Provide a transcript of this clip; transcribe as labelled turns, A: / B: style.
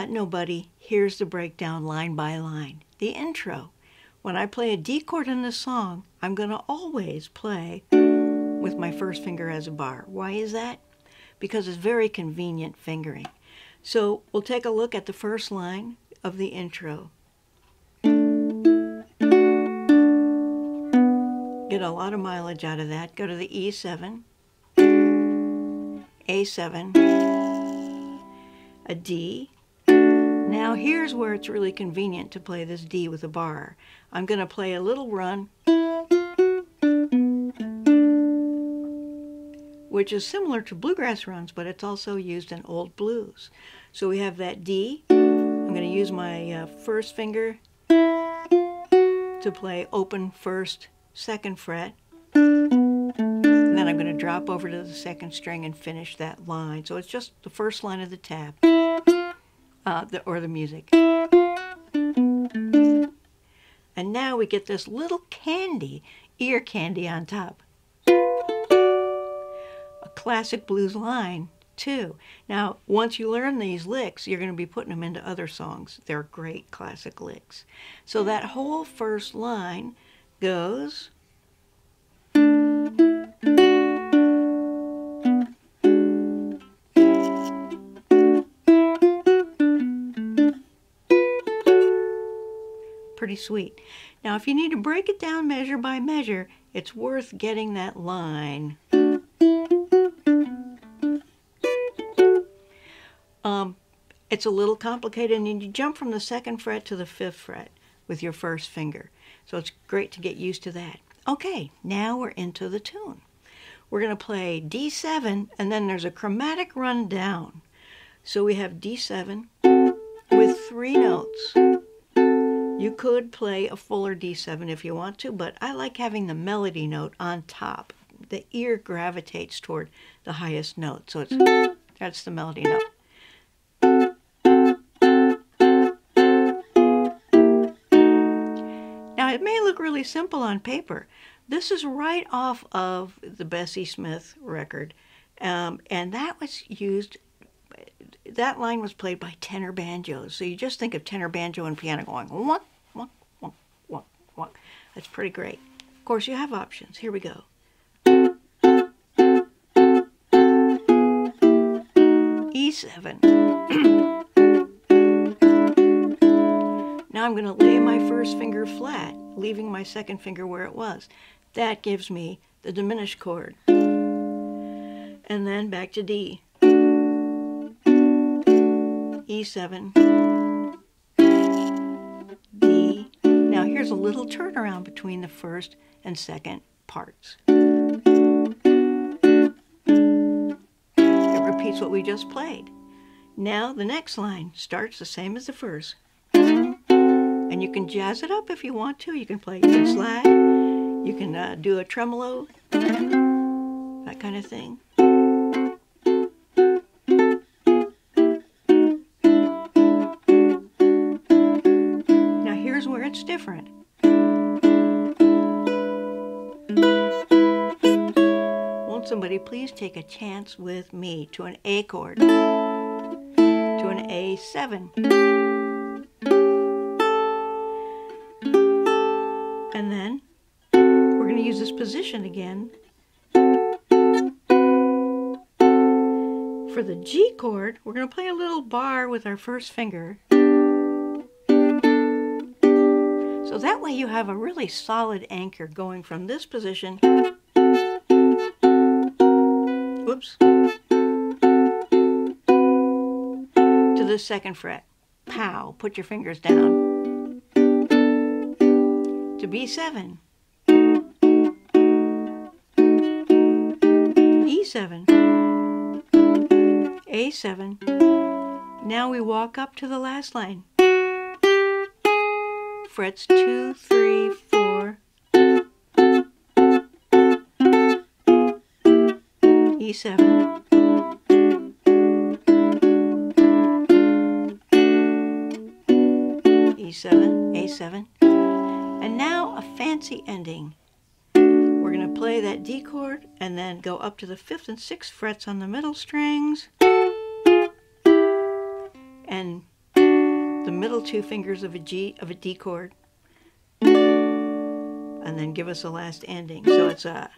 A: that nobody, here's the breakdown line by line. The intro. When I play a D chord in this song, I'm going to always play with my first finger as a bar. Why is that? Because it's very convenient fingering. So we'll take a look at the first line of the intro. Get a lot of mileage out of that. Go to the E7, A7, a D. Now here's where it's really convenient to play this D with a bar. I'm going to play a little run, which is similar to bluegrass runs, but it's also used in old blues. So we have that D. I'm going to use my first finger to play open first, second fret. And then I'm going to drop over to the second string and finish that line. So it's just the first line of the tab, or the music. And now we get this little candy, ear candy on top. A classic blues line, too. Now, once you learn these licks, you're going to be putting them into other songs. They're great classic licks. So that whole first line goes... pretty sweet. Now, if you need to break it down measure by measure, it's worth getting that line. It's a little complicated, and you jump from the second fret to the fifth fret with your first finger. So it's great to get used to that. Okay, now we're into the tune. We're going to play D7, and then there's a chromatic run down. So we have D7 with 3 notes. You could play a fuller D7 if you want to, but I like having the melody note on top. The ear gravitates toward the highest note, so that's the melody note. Now, it may look really simple on paper. This is right off of the Bessie Smith record, and that was used... That line was played by tenor banjos. So you just think of tenor banjo and piano going, wunk, wunk, wunk, wunk, wunk. That's pretty great. Of course, you have options. Here we go. E7. Now I'm going to lay my first finger flat, leaving my second finger where it was. That gives me the diminished chord. And then back to D. E7, D. Now here's a little turnaround between the first and second parts. It repeats what we just played. Now the next line starts the same as the first. And you can jazz it up if you want to. You can slide, you can do a tremolo, that kind of thing. Where it's different. Won't somebody please take a chance with me to an A chord, to an A7, and then we're going to use this position again. For the G chord, we're going to play a little bar with our first finger. So that way you have a really solid anchor going from this position, whoops, to the second fret. Pow, put your fingers down. To B7, E7, A7. Now we walk up to the last line. Frets 2, 3, 4, E7, E7, A7, and now a fancy ending. We're going to play that D chord and then go up to the 5th and 6th frets on the middle strings and the middle two fingers of a D chord, and then give us a last ending. So it's a